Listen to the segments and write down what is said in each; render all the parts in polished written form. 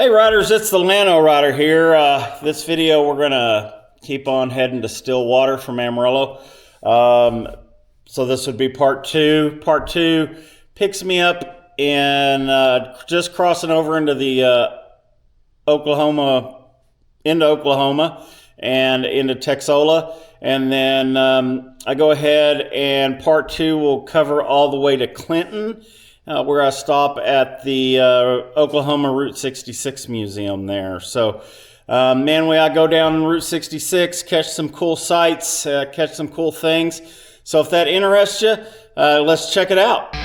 Hey riders, it's the Lano Rider here. This video we're gonna keep on heading to Stillwater from Amarillo. So this would be part two. Part two picks me up in just crossing over into the Oklahoma and into Texola, and then I go ahead and part two will cover all the way to Clinton, where I stop at the Oklahoma Route 66 Museum there. So mainly I go down Route 66, catch some cool sights, catch some cool things. So if that interests you, let's check it out.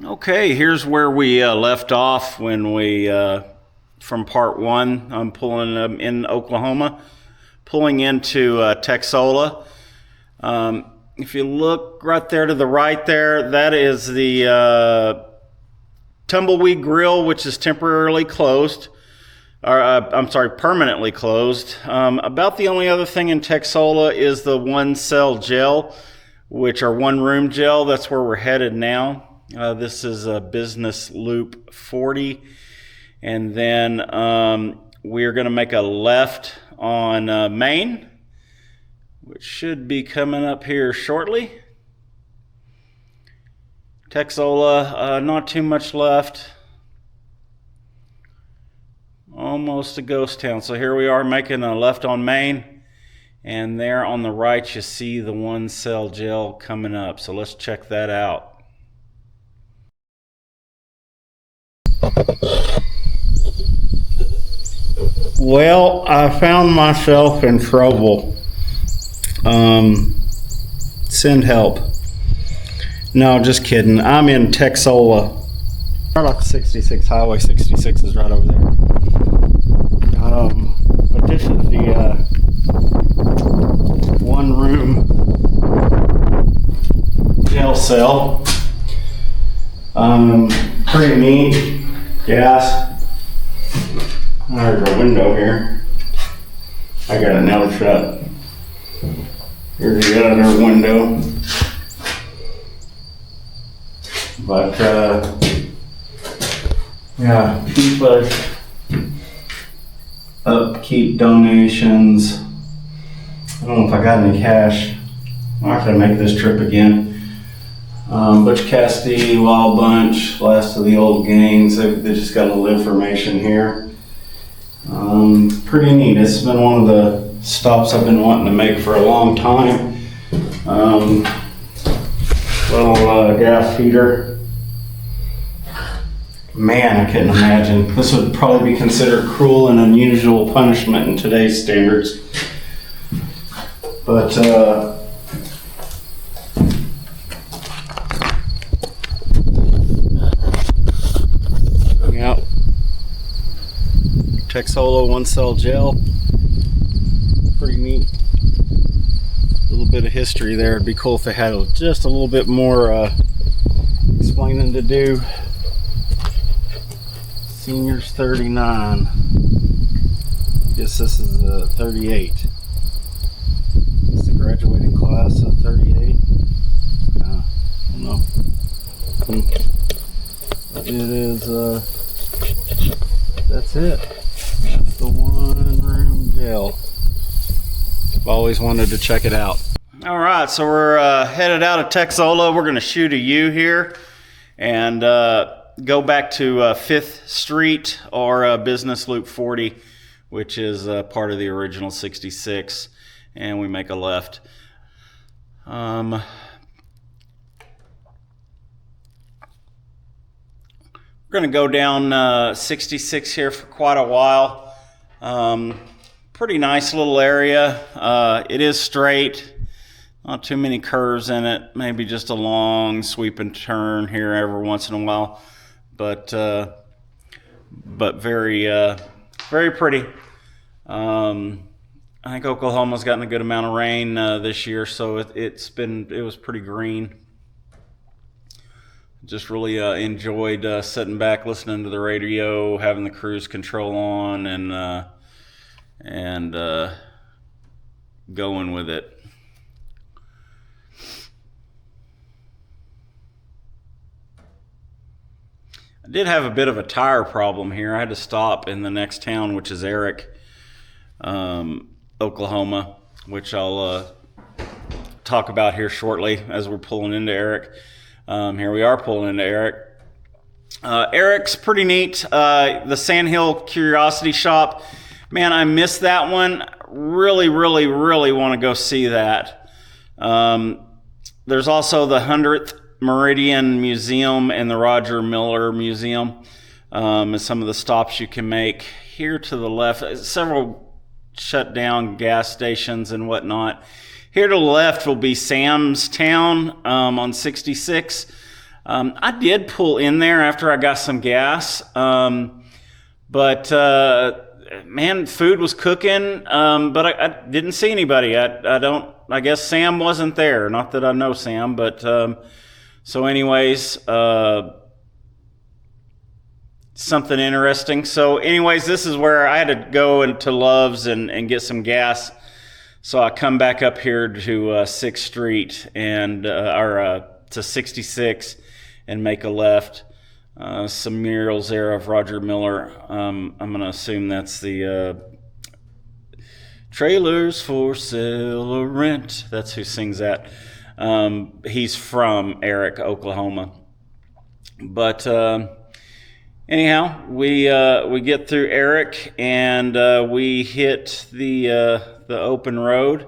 Okay, here's where we left off when we, from part one. I'm pulling in Oklahoma, pulling into Texola. If you look right there to the right there, that is the Tumbleweed Grill, which is temporarily closed. Or, I'm sorry, permanently closed. About the only other thing in Texola is the one cell jail, which are one room jail. That's where we're headed now. This is a business loop 40, and then we're going to make a left on Main, which should be coming up here shortly. Texola, not too much left. Almost a ghost town. So here we are making a left on Main, and there on the right you see the one cell jail coming up. So let's check that out. Well, I found myself in trouble. Send help. No, just kidding. I'm in Texola. Right off 66, Highway 66 is right over there. But this is the one room jail cell. Pretty neat. Gas. There's a window here. I got it nailed shut. Here's the other window. But yeah, keep upkeep donations. I don't know if I got any cash. I'm not gonna make this trip again. Butch Cassidy, Wild Bunch, last of the old gangs. They just got a little information here. Pretty neat. It's been one of the stops I've been wanting to make for a long time. Little gas heater. Man, I couldn't imagine. This would probably be considered cruel and unusual punishment in today's standards. But Texola one cell jail. Pretty neat. A little bit of history there. It'd be cool if they had just a little bit more explaining to do. Seniors 39. Guess this is 38. It's the graduating class of 38. I don't know. It is that's it. That's the one room jail. I've always wanted to check it out. All right, so we're headed out of Texola. We're going to shoot a U here and go back to 5th Street or Business Loop 40, which is part of the original 66, and we make a left. We're going to go down 66 here for quite a while. Pretty nice little area. It is straight, not too many curves in it, maybe just a long sweeping turn here every once in a while, but very very pretty. I think Oklahoma's gotten a good amount of rain this year, so it was pretty green. Just really enjoyed sitting back, listening to the radio, having the cruise control on, and going with it. I did have a bit of a tire problem here. I had to stop in the next town, which is Eric, Oklahoma, which I'll talk about here shortly as we're pulling into Eric. Here we are pulling into Eric. Eric's pretty neat. The Sandhill Curiosity Shop. Man, I missed that one. Really want to go see that. There's also the 100th Meridian Museum and the Roger Miller Museum, and some of the stops you can make. Here to the left, several shut down gas stations and whatnot. Here to the left will be Sam's Town on 66. I did pull in there after I got some gas, but man, food was cooking, but I didn't see anybody. I guess Sam wasn't there. Not that I know Sam, but so anyways, something interesting. So anyways, this is where I had to go into Love's and get some gas. So I come back up here to 6th Street and to 66 and make a left. Some murals there of Roger Miller. I'm going to assume that's the Trailers for Sale or Rent. That's who sings that. He's from Eric, Oklahoma. But anyhow, we get through Eric and we hit the open road.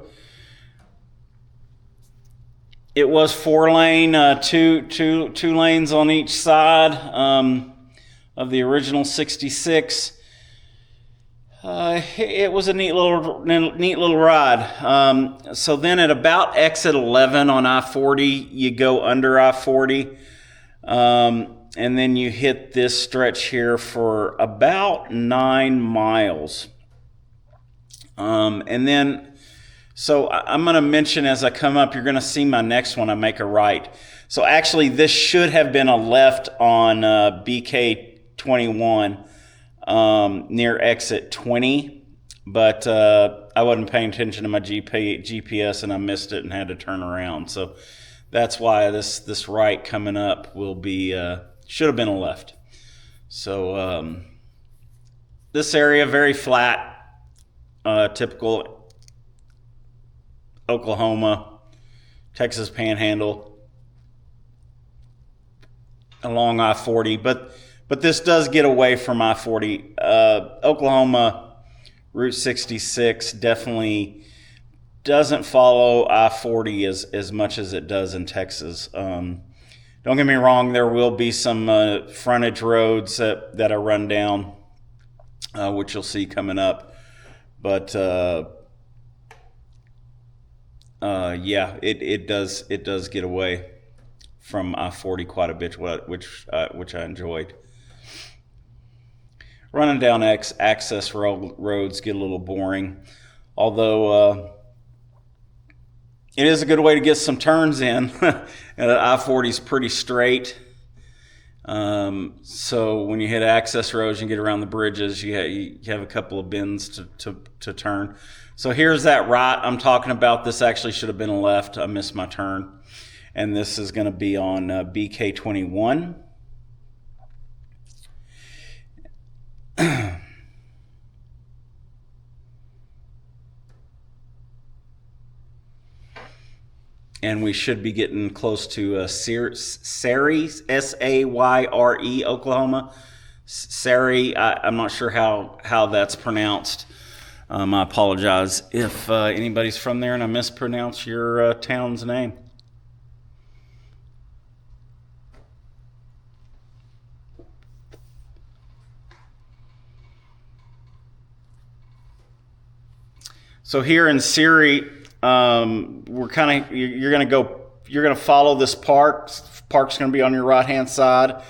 It was 4-lane, two lanes on each side of the original 66. It was a neat little ride. So then at about exit 11 on I-40, you go under I-40, and then you hit this stretch here for about 9 miles. And then, so I'm going to mention as I come up, you're going to see my next one, I make a right. So actually this should have been a left on BK 21 near exit 20, but I wasn't paying attention to my GPS and I missed it and had to turn around. So that's why this right coming up will be, should have been a left. So this area, very flat. Typical Oklahoma, Texas Panhandle along I-40, but this does get away from I-40. Oklahoma Route 66 definitely doesn't follow I-40 as much as it does in Texas. Don't get me wrong, there will be some frontage roads that are run down, which you'll see coming up. But yeah, it does get away from I-40 quite a bit, which I enjoyed. Running down access roads get a little boring, although it is a good way to get some turns in. I-40 is pretty straight. So when you hit access roads and get around the bridges, you have a couple of bends to turn. So here's that right I'm talking about. This actually should have been a left. I missed my turn. And this is going to be on BK 21. And we should be getting close to Sayre, Sayre, Oklahoma. Sayre, I'm not sure how that's pronounced. I apologize if anybody's from there and I mispronounce your town's name. So here in Sayre, you're gonna follow this park. Park's gonna be on your right hand side,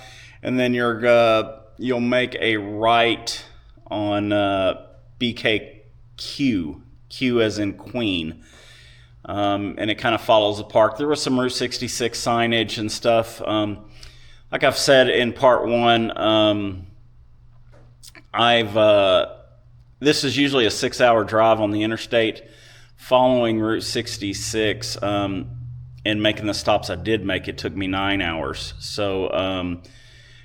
and then you'll make a right on BKQ, Q as in Queen, and it kind of follows the park. There was some Route 66 signage and stuff. like I've said in part one, this is usually a 6-hour drive on the interstate following Route 66, and making the stops I did make. It took me 9 hours. So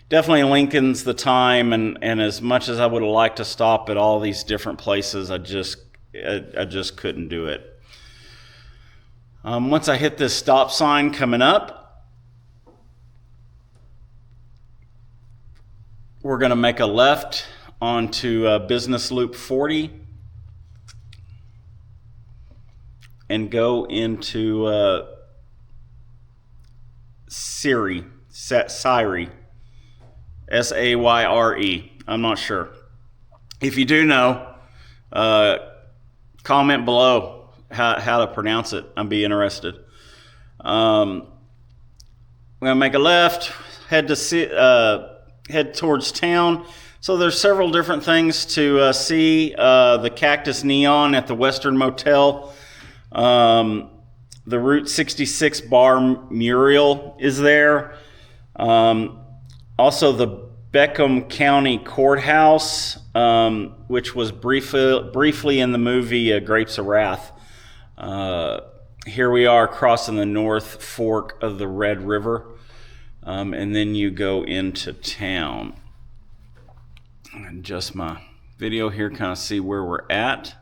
definitely lengthens the time, and as much as I would have liked to stop at all these different places, I just couldn't do it. Once I hit this stop sign coming up, we're going to make a left onto Business Loop 40 and go into Sayre, Sayre, Sayre. I'm not sure. If you do know, comment below how to pronounce it. I'd be interested. We're gonna make a left, head towards town. So there's several different things to see. The Cactus Neon at the Western Motel. The Route 66 bar mural is there. Also the Beckham County Courthouse, which was briefly in the movie Grapes of Wrath. Here we are crossing the North Fork of the Red River, and then you go into town. And adjust my video here, kind of see where we're at.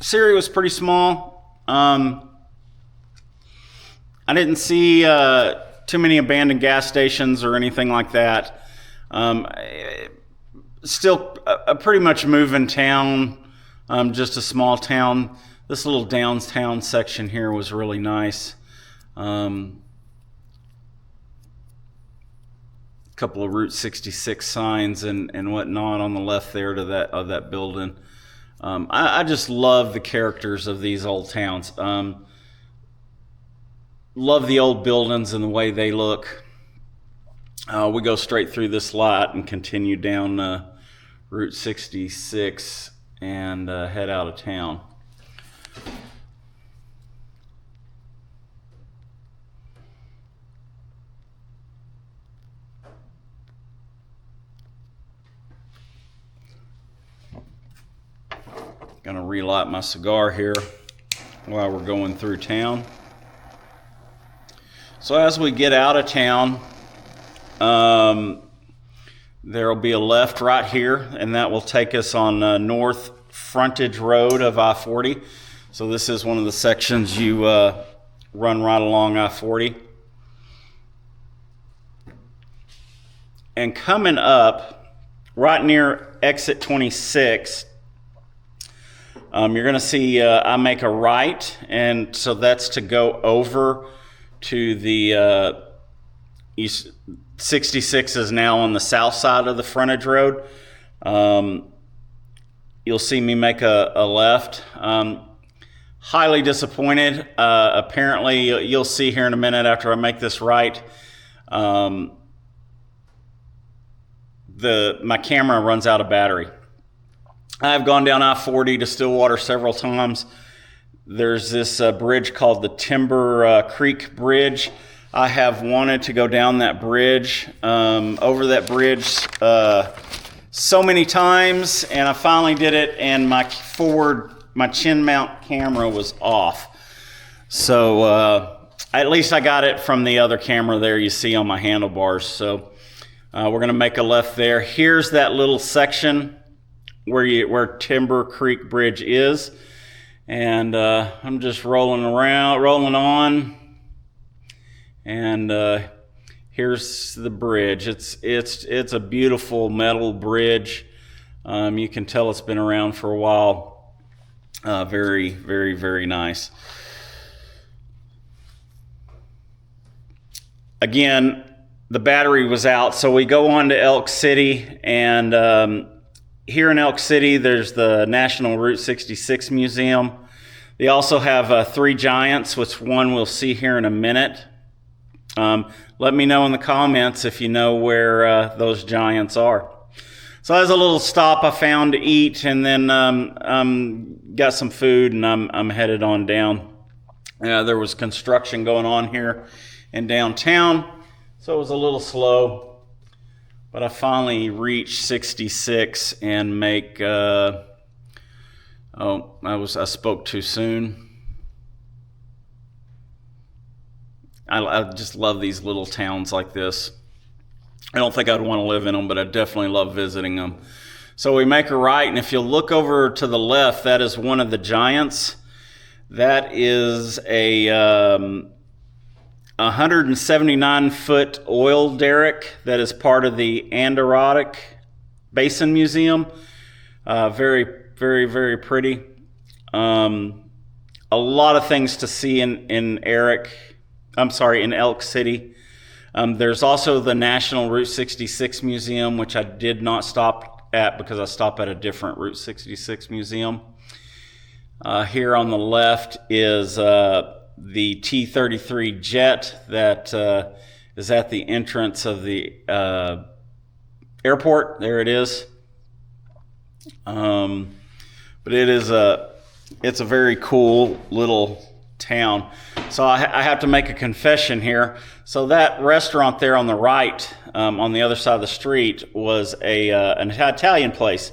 Sayre was pretty small. I didn't see too many abandoned gas stations or anything like that. Still a pretty much moving town, just a small town. This little downtown section here was really nice. Couple of Route 66 signs and whatnot on the left there to that building. I just love the characters of these old towns. Love the old buildings and the way they look. We go straight through this lot and continue down Route 66 and head out of town. Gonna relight my cigar here while we're going through town. So as we get out of town, there'll be a left right here, and that will take us on North Frontage Road of I-40. So this is one of the sections you run right along I-40. And coming up right near exit 26, you're going to see I make a right, and so that's to go over to the East 66 is now on the south side of the frontage road. You'll see me make a left. Highly disappointed. Apparently, you'll see here in a minute after I make this right, my camera runs out of battery. I've gone down I-40 to Stillwater several times. There's this bridge called the Timber Creek Bridge. I have wanted to go down that bridge, over that bridge so many times, and I finally did it, and my chin mount camera was off. So at least I got it from the other camera there you see on my handlebars. So we're gonna make a left there. Here's that little section where Timber Creek Bridge is, and I'm just rolling on, and here's the bridge. It's a beautiful metal bridge. You can tell it's been around for a while. Very, very, very nice. Again, the battery was out, so we go on to Elk City, and here in Elk City, there's the National Route 66 Museum. They also have 3 giants, which one we'll see here in a minute. Let me know in the comments if you know where those giants are. So that was a little stop I found to eat, and then got some food, and I'm headed on down. There was construction going on here in downtown, so it was a little slow. But I finally reached 66 and make, I spoke too soon. I just love these little towns like this. I don't think I'd want to live in them, but I definitely love visiting them. So we make a right, and if you look over to the left, that is one of the giants. That is a 179-foot oil derrick that is part of the Adirondack Basin Museum. Very, very, very pretty. A lot of things to see in Elk City. There's also the National Route 66 Museum, which I did not stop at because I stopped at a different Route 66 museum. Here on the left is the T-33 jet that is at the entrance of the airport. There it is. But it's a very cool little town. So I have to make a confession here. So that restaurant there on the right, on the other side of the street, was an Italian place.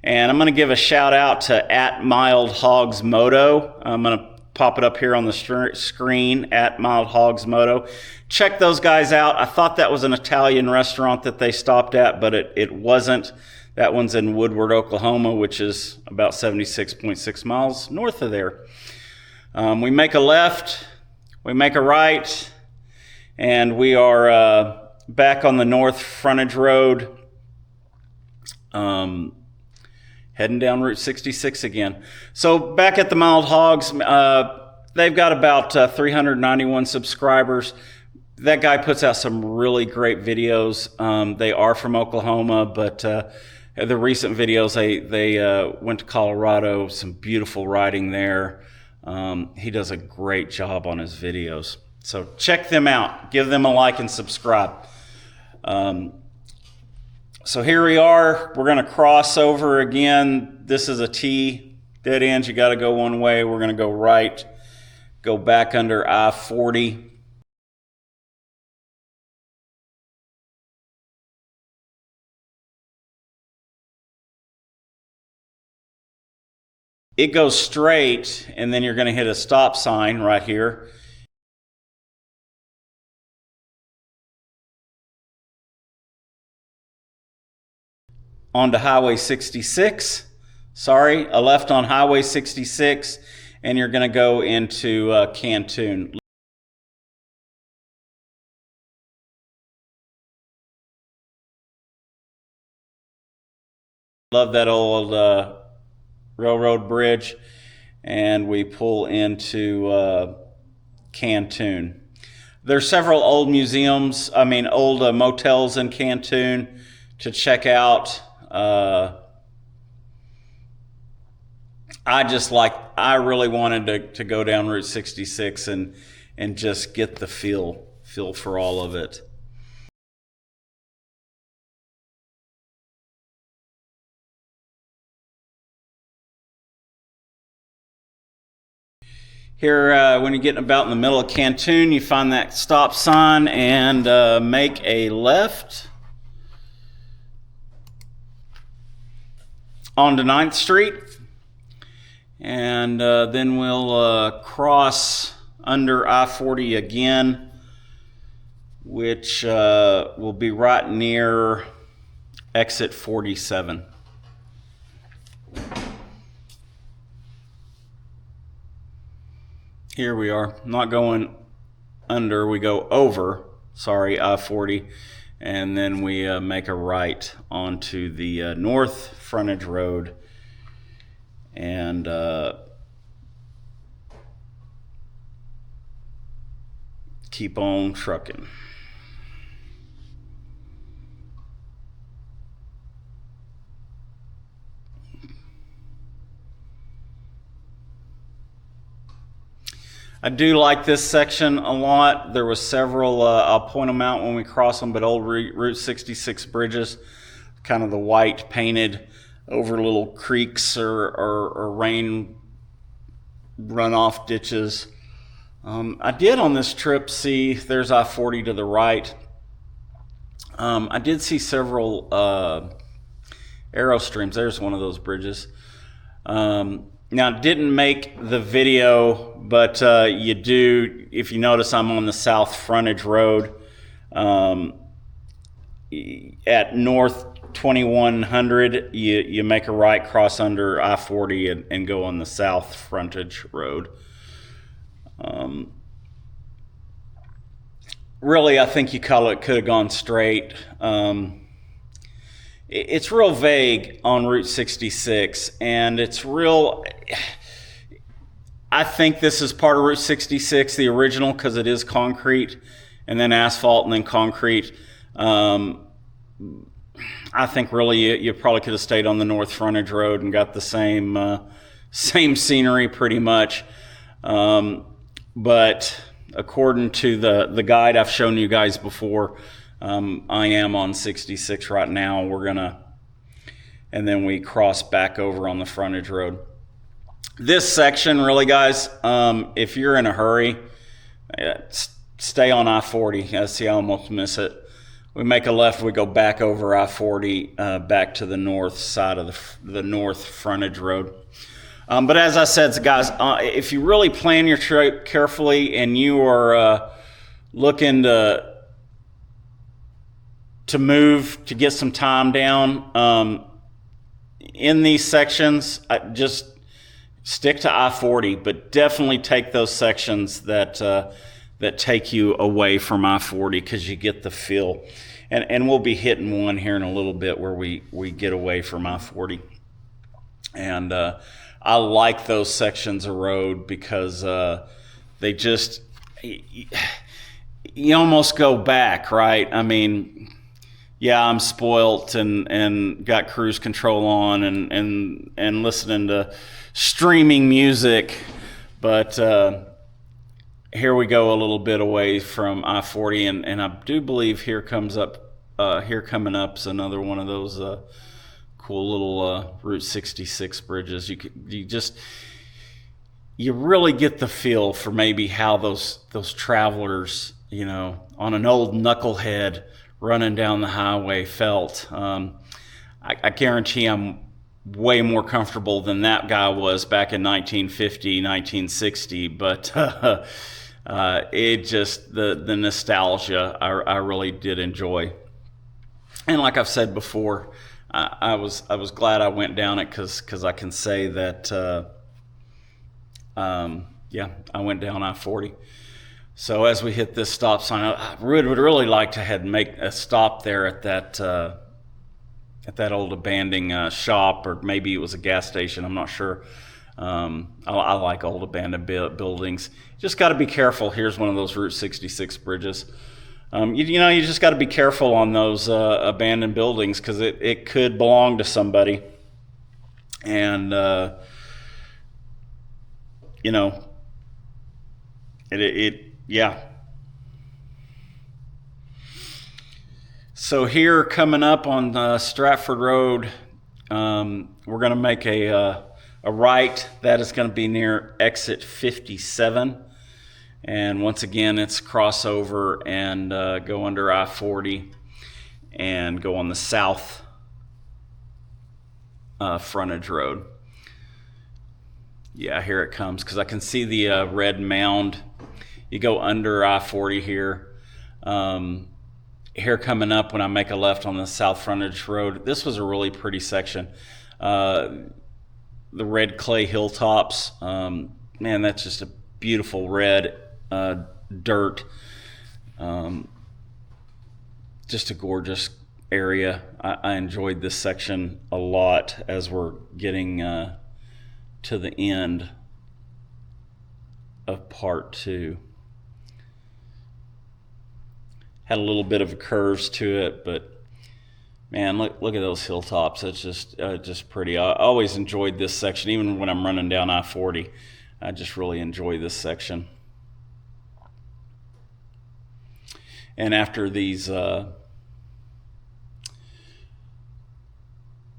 And I'm going to give a shout out to @MildHogsMoto. I'm going to pop it up here on the screen, @MildHogsMoto. Check those guys out. I thought that was an Italian restaurant that they stopped at, but it wasn't. That one's in Woodward, Oklahoma, which is about 76.6 miles north of there. We make a left, we make a right, and we are back on the north frontage road, heading down Route 66 again. So back at the Mild Hogs, they've got about 391 subscribers. That guy puts out some really great videos. They are from Oklahoma, but the recent videos, they went to Colorado, some beautiful riding there. He does a great job on his videos. So check them out. Give them a like and subscribe. So here we are. We're going to cross over again. This is a T, dead ends. You got to go one way. We're going to go right, go back under I-40. It goes straight, and then you're going to hit a stop sign right here. Onto Highway 66. Sorry, a left on Highway 66, and you're going to go into Canton. Love that old railroad bridge, and we pull into Canton. There's several old museums, old motels in Canton to check out. I really wanted to go down Route 66 and just get the feel for all of it. Here, when you're getting about in the middle of Canton, you find that stop sign and make a left onto 9th Street. And then we'll cross under I-40 again, which will be right near exit 47. Here we are, not going under, we go over, I-40, and then we make a right onto the north frontage road, and keep on trucking. I do like this section a lot. There was several, I'll point them out when we cross them, but old Route 66 bridges, kind of the white painted over little creeks or rain runoff ditches. I did on this trip see, there's I-40 to the right. I did see several arrow streams. There's one of those bridges. Now, it didn't make the video, but you do, if you notice, I'm on the South Frontage Road at North 2100. You make a right, cross under I-40 and go on the South Frontage Road. Really, I think you could have gone straight. It's real vague on Route 66, and it's real. I think this is part of Route 66, the original, because it is concrete, and then asphalt, and then concrete. I think really you probably could have stayed on the North Frontage Road and got the same scenery pretty much. But according to the guide I've shown you guys before, I am on 66 right now. And then we cross back over on the frontage road. This section, really, guys, if you're in a hurry, stay on I-40. See, I almost miss it. We make a left, we go back over I-40, back to the north side of the north frontage road. But as I said, guys, if you really plan your trip carefully and you are looking to move, to get some time down, in these sections, just stick to I-40, but definitely take those sections that take you away from I-40, because you get the feel. And we'll be hitting one here in a little bit where we get away from I-40. And I like those sections of road because they just, you almost go back, right? I mean, yeah, I'm spoilt and got cruise control on and listening to streaming music, but here we go a little bit away from I-40, and I do believe here coming up is another one of those cool little Route 66 bridges. You really get the feel for maybe how those travelers, on an old knucklehead running down the highway felt. I guarantee I'm way more comfortable than that guy was back in 1950, 1960, but it just, the nostalgia I really did enjoy. And like I've said before, I was glad I went down it because I can say that I went down I-40. So as we hit this stop sign, I would really like to make a stop there at that old abandoned shop, or maybe it was a gas station. I'm not sure. I like old abandoned buildings. Just got to be careful. Here's one of those Route 66 bridges. You just got to be careful on those abandoned buildings, because it could belong to somebody. And yeah. So here, coming up on Stratford Road, we're going to make a right. That is going to be near exit 57. And once again, it's crossover and go under I-40 and go on the south frontage road. Yeah, here it comes, because I can see the red mound. You go under I-40 here. Here coming up when I make a left on the south frontage road. This was a really pretty section. The red clay hilltops. Man, that's just a beautiful red dirt. Just a gorgeous area. I enjoyed this section a lot as we're getting to the end of part 2. Had a little bit of curves to it, but man, look at those hilltops. It's just pretty. I always enjoyed this section, even when I'm running down I-40. I just really enjoy this section. And after these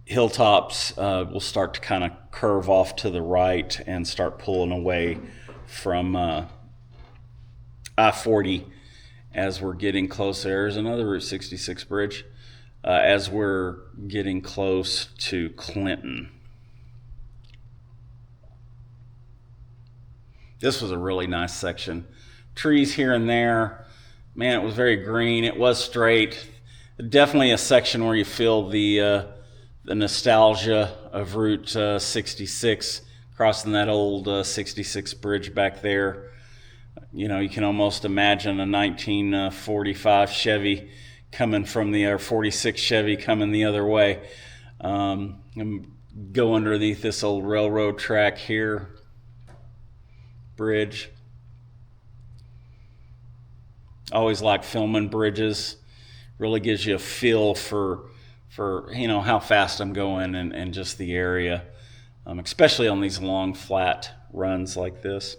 hilltops, we'll start to kind of curve off to the right and start pulling away from I-40 as we're getting close. There's another Route 66 bridge as we're getting close to Clinton. This was a really nice section. Trees here and there. Man, it was very green. It was straight. Definitely a section where you feel the nostalgia of Route 66, crossing that old 66 bridge back there. You know, you can almost imagine a 1945 Chevy coming from or 46 Chevy coming the other way. And go underneath this old railroad track here, bridge. Always like filming bridges. Really gives you a feel for you know, how fast I'm going and just the area, especially on these long flat runs like this.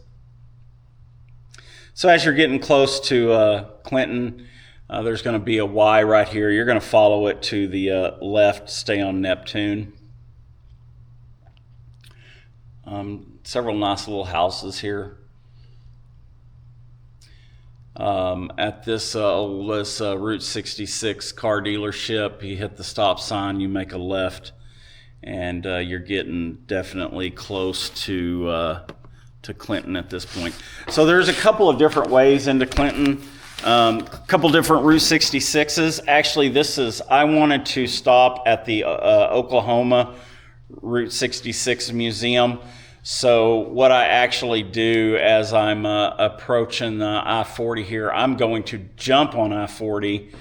So as you're getting close to Clinton, there's going to be a Y right here. You're going to follow it to the left, stay on Neptune. Several nice little houses here. At this Route 66 car dealership, you hit the stop sign, you make a left, and you're getting definitely close to Clinton at this point. So there's a couple of different ways into Clinton, a couple different Route 66s. Actually, I wanted to stop at the Oklahoma Route 66 Museum. So what I actually do as I'm approaching the I-40 here, I'm going to jump on I-40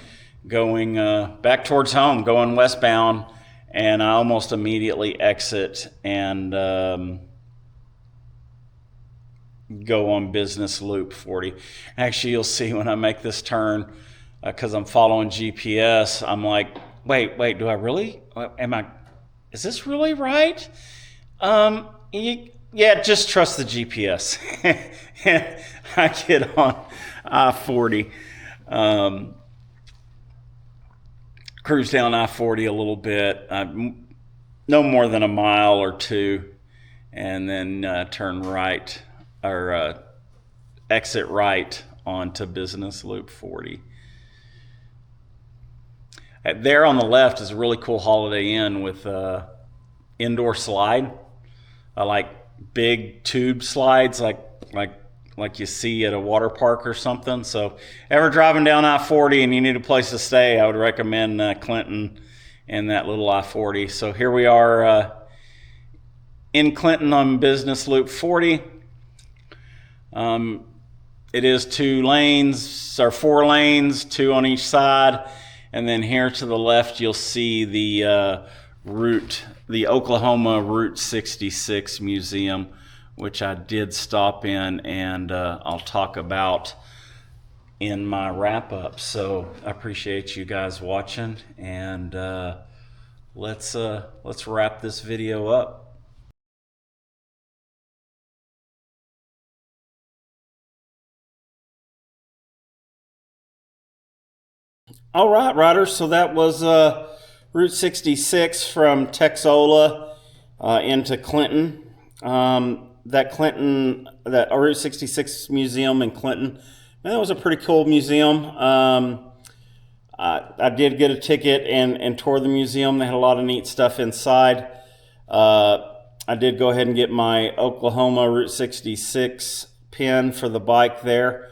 going back towards home, going westbound, and I almost immediately exit and go on Business Loop 40. Actually, you'll see when I make this turn, because I'm following GPS, I'm like, wait, do I really? Is this really right? Yeah, just trust the GPS. I get on I-40, cruise down I-40 a little bit, no more than a mile or two, and then turn right, or exit right onto Business Loop 40. There on the left is a really cool Holiday Inn with indoor slide. I like big tube slides like you see at a water park or something. So ever driving down I-40 and you need a place to stay, I would recommend Clinton and that little I-40. So here we are in Clinton on Business Loop 40. It is 2 lanes, or 4 lanes, 2 on each side. And then here to the left, you'll see the the Oklahoma Route 66 Museum, which I did stop in, and I'll talk about in my wrap-up. So I appreciate you guys watching, and let's wrap this video up. All right, riders, so that was Route 66 from Texola into Clinton. That Route 66 museum in Clinton, man, that was a pretty cool museum. I did get a ticket and tour the museum. They had a lot of neat stuff inside. I did go ahead and get my Oklahoma Route 66 pin for the bike there.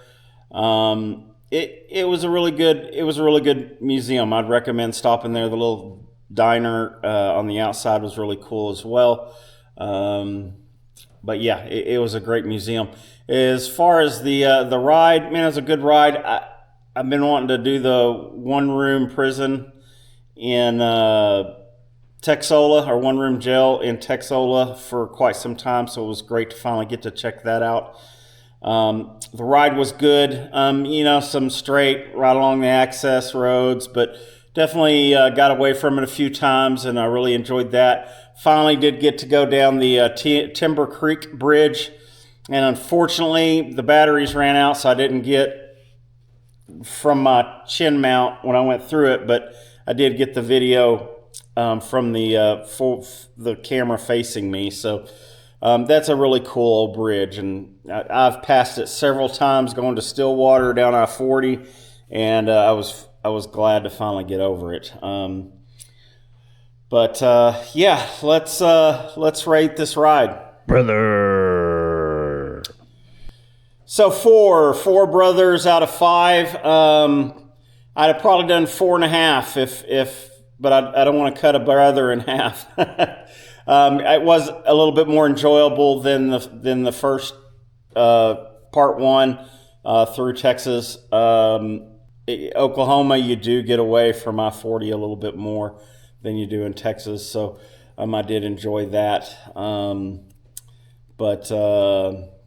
It was a really good museum. I'd recommend stopping there. The little diner on the outside was really cool as well. But yeah, it was a great museum. As far as the ride, man, it was a good ride. I've been wanting to do the one-room prison in Texola, or one-room jail in Texola for quite some time, so it was great to finally get to check that out. The ride was good, you know, some straight right along the access roads, but definitely got away from it a few times, and I really enjoyed that. Finally did get to go down the Timber Creek Bridge, and unfortunately the batteries ran out, so I didn't get from my chin mount when I went through it, but I did get the video from the camera facing me. So that's a really cool old bridge, and I've passed it several times going to Stillwater down I-40, and I was glad to finally get over it. Yeah, let's rate this ride, Brother. So four brothers out of 5. I'd have probably done 4.5 but I don't want to cut a brother in half. It was a little bit more enjoyable than the first part 1 through Texas. Oklahoma, you do get away from I-40 a little bit more than you do in Texas, so I did enjoy that.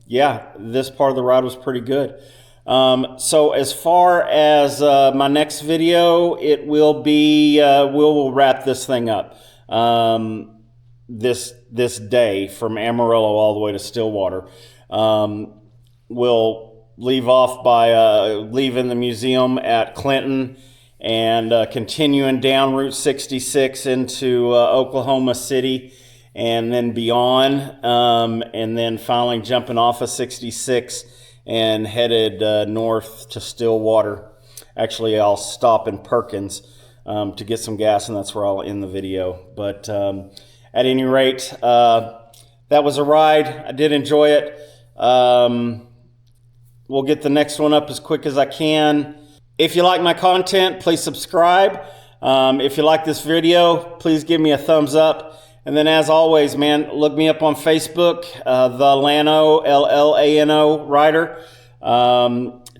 Yeah, this part of the ride was pretty good. So as far as my next video, it will be we'll wrap this thing up this day from Amarillo all the way to Stillwater. We'll leave off by leaving the museum at Clinton and continuing down Route 66 into Oklahoma City and then beyond, and then finally jumping off of 66 and headed north to Stillwater. Actually, I'll stop in Perkins to get some gas, and that's where I'll end the video. But at any rate, that was a ride. I did enjoy it. We'll get the next one up as quick as I can. If you like my content, please subscribe. If you like this video, please give me a thumbs up. And then as always, man, look me up on Facebook, the Lano, L-L-A-N-O Rider.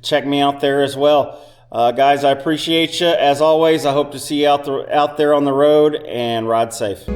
Check me out there as well. Guys, I appreciate you. As always, I hope to see you out there on the road, and ride safe.